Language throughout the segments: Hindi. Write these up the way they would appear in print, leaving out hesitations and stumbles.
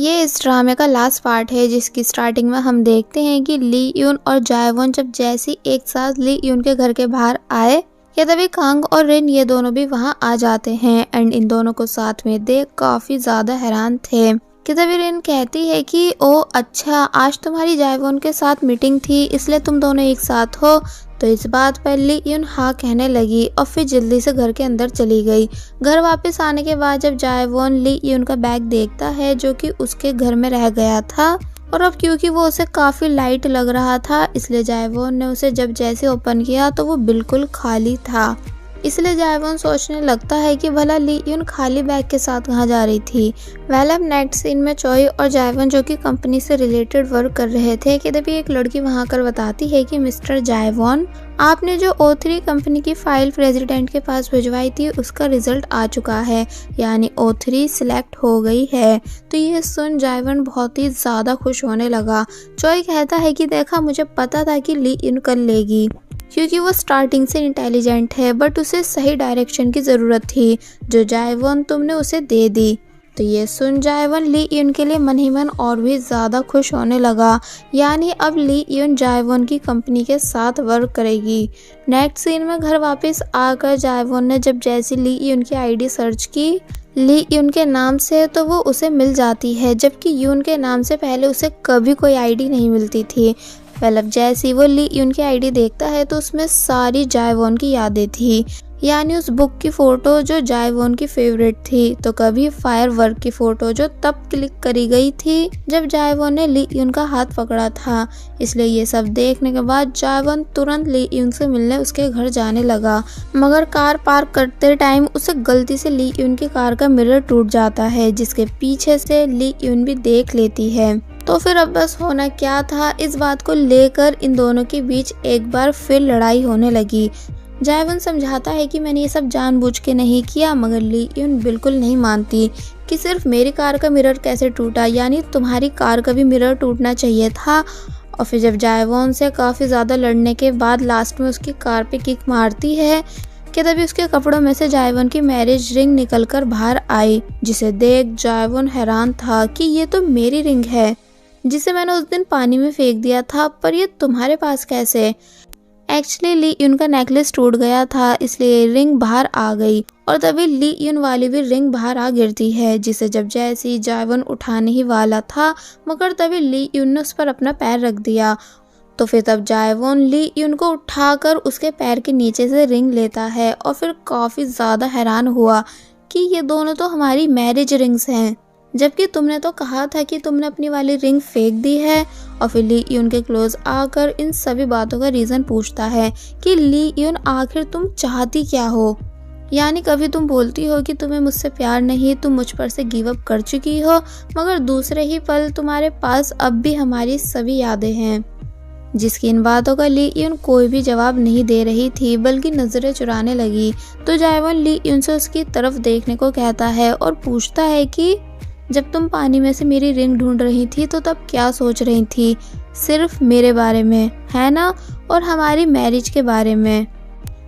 ये इस ड्रामे का लास्ट पार्ट है, जिसकी स्टार्टिंग में हम देखते हैं कि ली यून और जायवॉन जब जैसी एक साथ ली यून के घर के बाहर आए कि तभी कांग और रिन ये दोनों भी वहां आ जाते हैं एंड इन दोनों को साथ में देख काफी ज्यादा हैरान थे कि तभी रिन कहती है कि ओ अच्छा, आज तुम्हारी जायवॉन के साथ मीटिंग थी इसलिए तुम दोनों एक साथ हो। तो इस बात पर ली यून हाँ कहने लगी और फिर जल्दी से घर के अंदर चली गई। घर वापस आने के बाद जब जायवॉन ली यून का बैग देखता है जो कि उसके घर में रह गया था और अब क्योंकि वो उसे काफी लाइट लग रहा था इसलिए जायवॉन ने उसे जब जैसे ओपन किया तो वो बिल्कुल खाली था। इसलिए जायवॉन सोचने लगता है कि भला ली यून खाली बैग के साथ कहाँ जा रही थी। अब नेक्स्ट सीन में चोई और जायवॉन जो कि कंपनी से रिलेटेड वर्क कर रहे थे कि तभी एक लड़की वहां कर बताती है कि मिस्टर जायवॉन, आपने जो O3 कंपनी की फाइल प्रेसिडेंट के पास भिजवाई थी उसका रिजल्ट आ चुका है, यानी O3 सिलेक्ट हो गई है। तो ये सुन जायवॉन बहुत ही ज्यादा खुश होने लगा। चोई कहता है कि देखा, मुझे पता था कि ली यून कर लेगी क्योंकि वो स्टार्टिंग से इंटेलिजेंट है, बट उसे सही डायरेक्शन की ज़रूरत थी जो जायवॉन तुमने उसे दे दी। तो ये सुन जायवॉन ली यून के लिए मन ही मन और भी ज़्यादा खुश होने लगा, यानी अब ली यून जायवॉन की कंपनी के साथ वर्क करेगी। नेक्स्ट सीन में घर वापस आकर जायवॉन ने जब जैसी ली यून की आईडी सर्च की ली यून के नाम से तो वो उसे मिल जाती है, जबकि यून के नाम से पहले उसे कभी कोई आईडी नहीं मिलती थी। अब जैसे ही वो ली यून की आईडी देखता है तो उसमें सारी जायवॉन की यादें थी, यानी उस बुक की फोटो जो जायवॉन की फेवरेट थी, तो कभी फायर वर्क की फोटो जो तब क्लिक करी गई थी जब जायवॉन ने ली यून का हाथ पकड़ा था। इसलिए ये सब देखने के बाद जायवॉन तुरंत ली यून से मिलने उसके घर जाने लगा, मगर कार पार्क करते टाइम उसे गलती से ली यून की कार का मिरर टूट जाता है, जिसके पीछे से ली यून भी देख लेती है। तो फिर अब बस होना क्या था, इस बात को लेकर इन दोनों के बीच एक बार फिर लड़ाई होने लगी। जायवॉन समझाता है कि मैंने ये सब जानबूझ के नहीं किया, मगर ली यून बिल्कुल नहीं मानती कि सिर्फ मेरी कार का मिरर कैसे टूटा, यानी तुम्हारी कार का भी मिरर टूटना चाहिए था। और फिर जब जायवॉन से काफ़ी ज़्यादा लड़ने के बाद लास्ट में उसकी कार पे किक मारती है कि तभी उसके कपड़ों में से जायवॉन की मैरिज रिंग निकलकर बाहर आई, जिसे देख जायवॉन हैरान था कि ये तो मेरी रिंग है जिसे मैंने उस दिन पानी में फेंक दिया था, पर ये तुम्हारे पास कैसे। एक्चुअली ली यून का नेकलेस टूट गया था इसलिए रिंग बाहर आ गई और तभी ली यून वाली भी रिंग बाहर आ गिरती है, जिसे जब जैसे जायवॉन उठाने ही वाला था मगर तभी ली यून ने उस पर अपना पैर रख दिया। तो फिर तब जायवॉन ली यून को उठाकर उसके पैर के नीचे से रिंग लेता है और फिर काफ़ी ज़्यादा हैरान हुआ कि ये दोनों तो हमारी मैरिज रिंग्स हैं, जबकि तुमने तो कहा था कि तुमने अपनी वाली रिंग फेंक दी है। और फिर ली यून के क्लोज आकर इन सभी बातों का रीज़न पूछता है कि ली यून आखिर तुम चाहती क्या हो, यानी कभी तुम बोलती हो कि तुम्हें मुझसे प्यार नहीं, तुम मुझ पर से गिव अप कर चुकी हो, मगर दूसरे ही पल तुम्हारे पास अब भी हमारी सभी यादें हैं। जिसकी इन बातों का ली यून कोई भी जवाब नहीं दे रही थी, बल्कि नजरें चुराने लगी। तो जायवॉन ली यून से उसकी तरफ देखने को कहता है और पूछता है कि जब तुम पानी में से मेरी रिंग ढूंढ रही थी तो तब क्या सोच रही थी, सिर्फ मेरे बारे में है ना, और हमारी मैरिज के बारे में,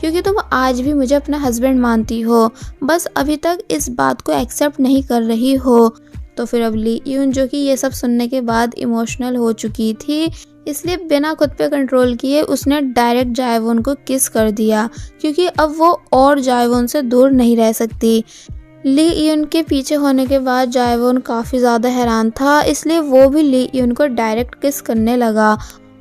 क्योंकि तुम आज भी मुझे अपना हस्बैंड मानती हो, बस अभी तक इस बात को एक्सेप्ट नहीं कर रही हो। तो फिर अब ली यून जो कि ये सब सुनने के बाद इमोशनल हो चुकी थी, इसलिए बिना खुद पे कंट्रोल किए उसने डायरेक्ट जायवॉन को किस कर दिया, क्योंकि अब वो और जायवॉन से दूर नहीं रह सकती। ली यून के पीछे होने के बाद जायवॉन काफ़ी ज़्यादा हैरान था, इसलिए वो भी ली यून को डायरेक्ट किस करने लगा।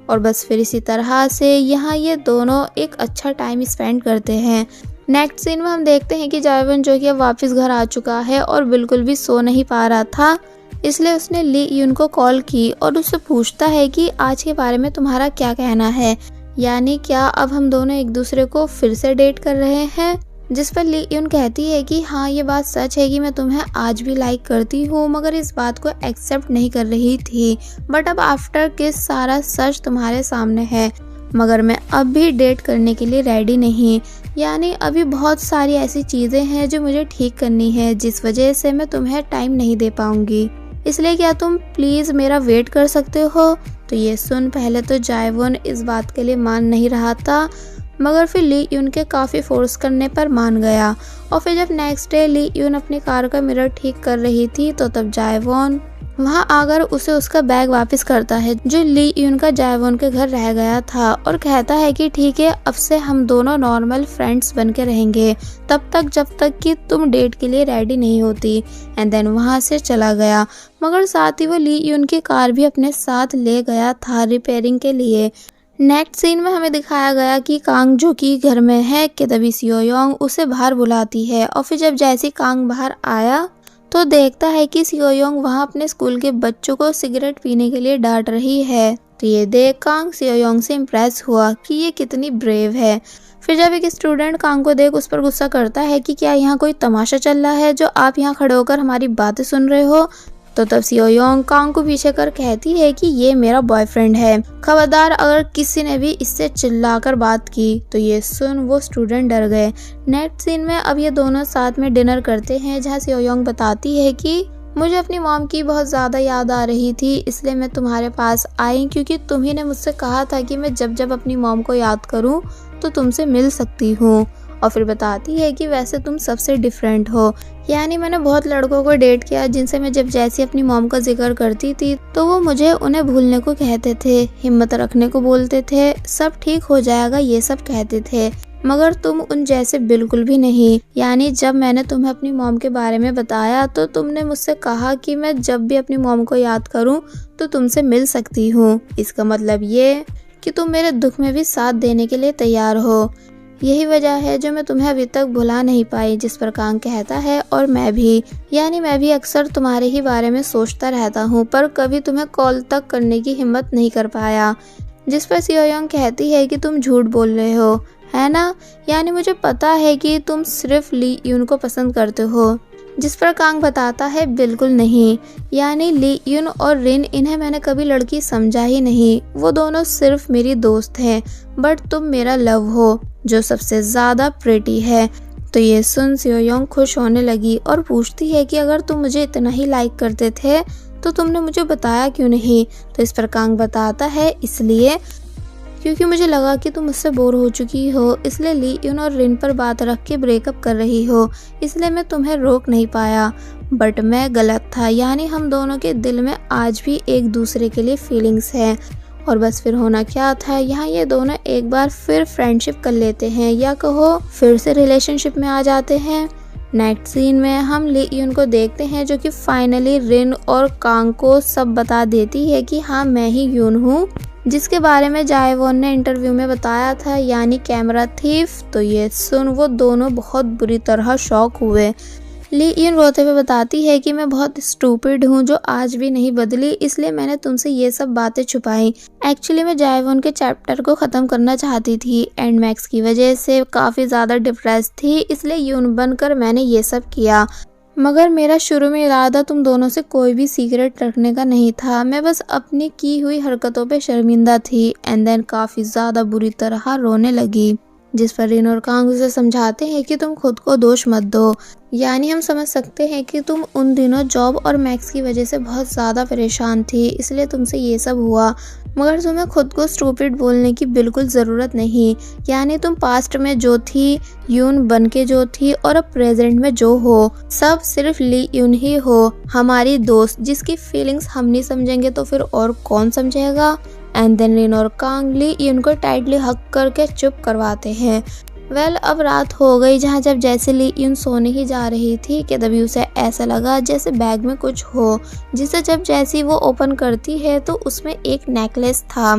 और बस फिर इसी तरह से यहाँ ये दोनों एक अच्छा टाइम स्पेंड करते हैं। नेक्स्ट सीन में हम देखते हैं कि जायवॉन जो कि अब वापस घर आ चुका है और बिल्कुल भी सो नहीं पा रहा था, इसलिए उसने ली यून को कॉल की और उससे पूछता है कि आज के बारे में तुम्हारा क्या कहना है, यानी क्या अब हम दोनों एक दूसरे को फिर से डेट कर रहे हैं। जिस पर ली यून कहती है कि हाँ, ये बात सच है कि मैं तुम्हें आज भी लाइक करती हूँ, मगर इस बात को एक्सेप्ट नहीं कर रही थी, बट अब आफ्टर किस सारा सच तुम्हारे सामने है, मगर मैं अब भी डेट करने के लिए रेडी नहीं, यानी अभी बहुत सारी ऐसी चीज़ें हैं जो मुझे ठीक करनी है, जिस वजह से मैं तुम्हें टाइम नहीं दे पाऊंगी, इसलिए क्या तुम प्लीज़ मेरा वेट कर सकते हो। तो ये सुन पहले तो जायवॉन इस बात के लिए मान नहीं रहा था, मगर फिर ली यून के काफ़ी फोर्स करने पर मान गया। और फिर जब नेक्स्ट डे ली यून अपनी कार का मिरर ठीक कर रही थी तो तब जायवॉन वहाँ आकर उसे उसका बैग वापस करता है जो ली यून का जायवॉन के घर रह गया था और कहता है कि ठीक है, अब से हम दोनों नॉर्मल फ्रेंड्स बन के रहेंगे तब तक जब तक कि तुम डेट के लिए रेडी नहीं होती। एंड देन वहाँ से चला गया, मगर साथ ही वो ली यून की कार भी अपने साथ ले गया था रिपेयरिंग के लिए। नेक्स्ट सीन में हमें दिखाया गया कि कांग जो कि घर में है कि तभी सियो योंग उसे बाहर बुलाती है और फिर जब जैसे कांग बाहर आया तो देखता है कि सियो योंग वहाँ अपने स्कूल के बच्चों को सिगरेट पीने के लिए डांट रही है। तो ये देख कांग सियो योंग से इम्प्रेस हुआ कि ये कितनी ब्रेव है। फिर जब एक स्टूडेंट कांग को देख उस पर गुस्सा करता है कि क्या यहाँ कोई तमाशा चल रहा है जो आप यहाँ खड़े होकर हमारी बातें सुन रहे हो, तो तब सियो योंग कांग को पीछे कर कहती है कि ये मेरा बॉयफ्रेंड है, खबरदार अगर किसी ने भी इससे चिल्लाकर बात की। तो ये सुन वो स्टूडेंट डर गए। नेक्स्ट सीन में अब ये दोनों साथ में डिनर करते हैं जहाँ सियो योंग बताती है कि मुझे अपनी मॉम की बहुत ज़्यादा याद आ रही थी, इसलिए मैं तुम्हारे पास आई क्योंकि तुम्ही ने मुझसे कहा था कि मैं जब जब अपनी मॉम को याद करूं तो तुमसे मिल सकती हूँ। और फिर बताती है कि वैसे तुम सबसे डिफरेंट हो, यानी मैंने बहुत लड़कों को डेट किया जिनसे मैं जब जैसी अपनी मॉम का जिक्र करती थी तो वो मुझे उन्हें भूलने को कहते थे, हिम्मत रखने को बोलते थे, सब ठीक हो जाएगा ये सब कहते थे, मगर तुम उन जैसे बिल्कुल भी नहीं। यानी जब मैंने तुम्हें अपनी मॉम के बारे में बताया तो तुमने मुझसे कहा कि मैं जब भी अपनी मॉम को याद करूं तो तुमसे मिल सकती हूं। इसका मतलब ये कि तुम मेरे दुख में भी साथ देने के लिए तैयार हो। यही वजह है जो मैं तुम्हें अभी तक भुला नहीं पाई। जिस पर कांग कहता है और मैं भी, यानी मैं भी अक्सर तुम्हारे ही बारे में सोचता रहता हूँ पर कभी तुम्हें कॉल तक करने की हिम्मत नहीं कर पाया। जिस पर सियो योंग कहती है कि तुम झूठ बोल रहे हो, है ना, यानी मुझे पता है कि तुम सिर्फ ली यून को पसंद करते हो। जिस पर कांग बताता है बिल्कुल नहीं, यानी ली यून और रिन इन्हें मैंने कभी लड़की समझा ही नहीं, वो दोनों सिर्फ मेरी दोस्त हैं, बट तुम मेरा लव हो जो सबसे ज्यादा प्रिटी है। तो ये सुन सियो योंग खुश होने लगी और पूछती है कि अगर तुम मुझे इतना ही लाइक करते थे तो तुमने मुझे बताया क्यों नहीं। तो इस पर कांग बताता है इसलिए क्योंकि मुझे लगा कि तुम मुझसे बोर हो चुकी हो, इसलिए ली यून और रिन पर बात रख के ब्रेकअप कर रही हो, इसलिए मैं तुम्हें रोक नहीं पाया। बट मैं गलत था, यानी हम दोनों के दिल में आज भी एक दूसरे के लिए फीलिंग्स है। और बस फिर होना क्या था, यहाँ ये दोनों एक बार फिर फ्रेंडशिप कर लेते हैं या कहो फिर से रिलेशनशिप में आ जाते हैं। नेक्स्ट सीन में हम ली यून को देखते हैं जो कि फाइनली रिन और कांग को सब बता देती है कि हाँ मैं ही यून हूँ जिसके बारे में जायवॉन ने इंटरव्यू में बताया था, यानी कैमरा थीफ। तो ये सुन वो दोनों बहुत बुरी तरह शॉक हुए। ली यून रोते हुए बताती है कि मैं बहुत स्टूपिड हूँ जो आज भी नहीं बदली, इसलिए मैंने तुमसे ये सब बातें छुपाई। एक्चुअली मैं जायवॉन के चैप्टर को ख़त्म करना चाहती थी एंड मैक्स की वजह से काफ़ी ज़्यादा डिप्रेस थी, इसलिए यून बनकर मैंने ये सब किया, मगर मेरा शुरू में इरादा तुम दोनों से कोई भी सीक्रेट रखने का नहीं था। मैं बस अपनी की हुई हरकतों पे शर्मिंदा थी। एंड देन काफ़ी ज़्यादा बुरी तरह रोने लगी। जिस पर रिन और कांग उसे समझाते हैं कि तुम खुद को दोष मत दो, यानी हम समझ सकते हैं कि तुम उन दिनों जॉब और मैक्स की वजह से बहुत ज़्यादा परेशान थी, इसलिए तुमसे ये सब हुआ, मगर तुम्हें खुद को स्टूपिड बोलने की बिल्कुल ज़रूरत नहीं। यानी तुम पास्ट में जो थी यून बन के जो थी और अब प्रेजेंट में जो हो सब सिर्फ ली यून ही हो, हमारी दोस्त जिसकी फीलिंग्स हम नहीं समझेंगे तो फिर और कौन समझेगा। एंड देन रिन और कांग ली यून को टाइटली हक करके चुप करवाते हैं। अब रात हो गई जहाँ जब जैसे ली यून सोने ही जा रही थी कि तभी उसे ऐसा लगा जैसे बैग में कुछ हो, जिसे जब जैसी वो ओपन करती है तो उसमें एक नेकलेस था।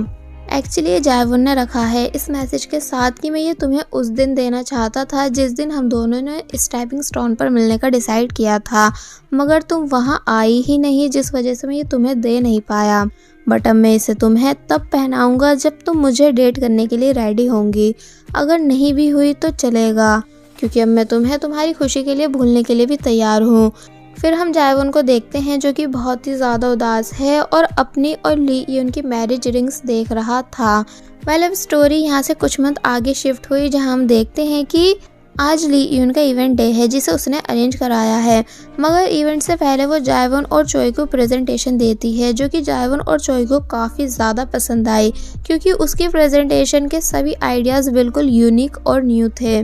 एक्चुअली ये जायवॉन ने रखा है इस मैसेज के साथ कि मैं ये तुम्हें उस दिन देना चाहता था जिस दिन हम दोनों ने स्टेपिंग स्टोन पर मिलने का डिसाइड किया था, मगर तुम वहाँ आई ही नहीं जिस वजह से मैं ये तुम्हें दे नहीं पाया। बट अब मैं इसे तुम्हें तब पहनाऊंगा जब तुम मुझे डेट करने के लिए रेडी होंगी, अगर नहीं भी हुई तो चलेगा, क्योंकि अब मैं तुम्हें तुम्हारी खुशी के लिए भूलने के लिए भी तैयार हूँ। फिर हम जायवॉन को देखते हैं जो कि बहुत ही ज़्यादा उदास है और अपनी और ली यून की मैरिज रिंग्स देख रहा था। अब स्टोरी यहाँ से कुछ मंथ आगे शिफ्ट हुई जहाँ हम देखते हैं कि आज ली यून का इवेंट डे है जिसे उसने अरेंज कराया है, मगर इवेंट से पहले वो जायवॉन और चोई को प्रेजेंटेशन देती है, जो कि जायवॉन और चोई को काफ़ी ज़्यादा पसंद आई क्योंकि उसकी प्रेजेंटेशन के सभी आइडियाज़ बिल्कुल यूनिक और न्यू थे।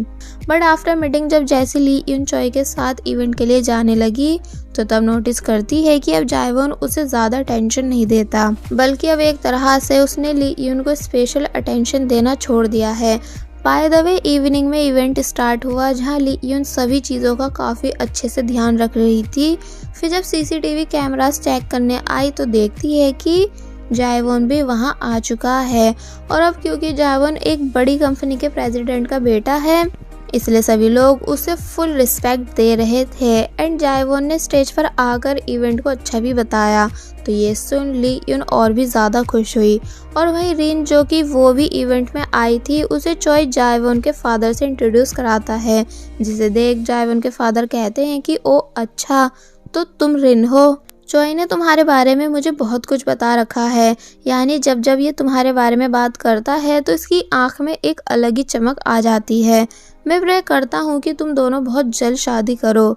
बट आफ्टर मीटिंग जब जैसे ली यून चोई के साथ इवेंट के लिए जाने लगी तो तब नोटिस करती है कि अब जायवॉन उसे ज़्यादा टेंशन नहीं देता, बल्कि अब एक तरह से उसने ली यून को स्पेशल अटेंशन देना छोड़ दिया है। बाय द वे इवनिंग में इवेंट स्टार्ट हुआ जहां ली यून सभी चीज़ों का काफ़ी अच्छे से ध्यान रख रही थी। फिर जब सीसीटीवी कैमरास चेक करने आई तो देखती है कि जायवॉन भी वहां आ चुका है, और अब क्योंकि जायवॉन एक बड़ी कंपनी के प्रेसिडेंट का बेटा है इसलिए सभी लोग उसे फुल रिस्पेक्ट दे रहे थे। एंड जायवॉन ने स्टेज पर आकर इवेंट को अच्छा भी बताया, तो ये सुन ली यून और भी ज़्यादा खुश हुई। और वहीं रिन, जो कि वो भी इवेंट में आई थी, उसे चोई जायवॉन के फादर से इंट्रोड्यूस कराता है, जिसे देख जायवॉन के फादर कहते हैं कि ओ अच्छा, तो तुम रिन हो। चोई ने तुम्हारे बारे में मुझे बहुत कुछ बता रखा है, यानी जब जब ये तुम्हारे बारे में बात करता है तो इसकी आंख में एक अलग ही चमक आ जाती है। मैं प्रे करता हूँ कि तुम दोनों बहुत जल्द शादी करो।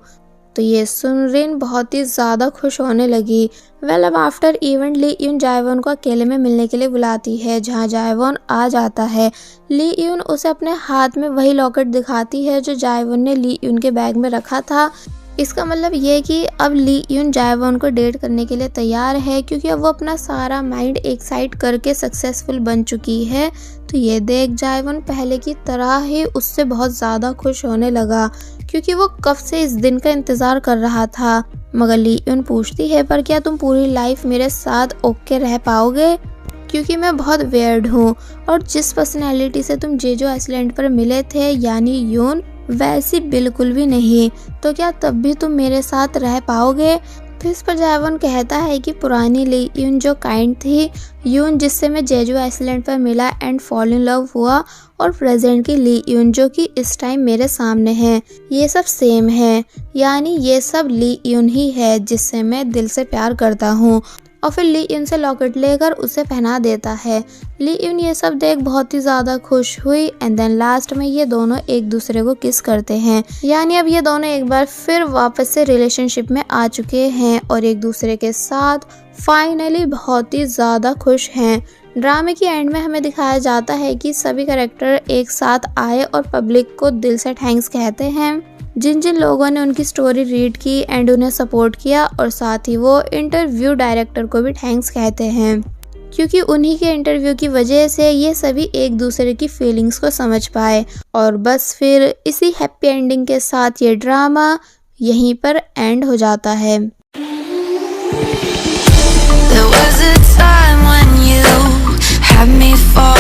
तो ये सुन रिन बहुत ही ज़्यादा खुश होने लगी। अब आफ्टर इवेंट ली यून जायवॉन को अकेले में मिलने के लिए बुलाती है, जहाँ जायवॉन आ जाता है। ली यून उसे अपने हाथ में वही लॉकेट दिखाती है जो जायवॉन ने ली यून के बैग में रखा था। इसका मतलब ये कि अब ली यून जायवॉन को डेट करने के लिए तैयार है, क्योंकि अब वो अपना सारा माइंड एक साइड करके सक्सेसफुल बन चुकी है। तो ये देख जायवॉन पहले की तरह ही उससे बहुत ज़्यादा खुश होने लगा, क्योंकि वो कब से इस दिन का इंतज़ार कर रहा था। मगर ली यून पूछती है, पर क्या तुम पूरी लाइफ मेरे साथ ओके रह पाओगे, क्योंकि मैं बहुत वेयर्ड हूँ, और जिस पर्सनैलिटी से तुम जेजो आइसलैंड पर मिले थे यानी यून, वैसी बिल्कुल भी नहीं। तो क्या तब भी तुम मेरे साथ रह पाओगे। तो इस पर जायवॉन कहता है कि पुरानी ली यून जो काइंड थी, यून जिससे मैं जेजो आइसलैंड पर मिला एंड फॉल इन लव हुआ, और प्रेजेंट की ली यून जो कि इस टाइम मेरे सामने है, ये सब सेम है, यानी ये सब ली यून ही है जिससे मैं दिल से प्यार करता हूँ। और फिर ली यून से लॉकेट लेकर उसे पहना देता है। ली यून ये सब देख बहुत ही ज़्यादा खुश हुई एंड देन लास्ट में ये दोनों एक दूसरे को किस करते हैं, यानी अब ये दोनों एक बार फिर वापस से रिलेशनशिप में आ चुके हैं और एक दूसरे के साथ फाइनली बहुत ही ज़्यादा खुश हैं। ड्रामे की एंड में हमें दिखाया जाता है कि सभी कैरेक्टर एक साथ आए और पब्लिक को दिल से थैंक्स कहते हैं, जिन जिन लोगों ने उनकी स्टोरी रीड की एंड उन्हें सपोर्ट किया, और साथ ही वो इंटरव्यू डायरेक्टर को भी थैंक्स कहते हैं, क्योंकि उन्हीं के इंटरव्यू की वजह से ये सभी एक दूसरे की फीलिंग्स को समझ पाए। और बस फिर इसी हैप्पी एंडिंग के साथ ये ड्रामा यहीं पर एंड हो जाता है। There was a time when you had me fall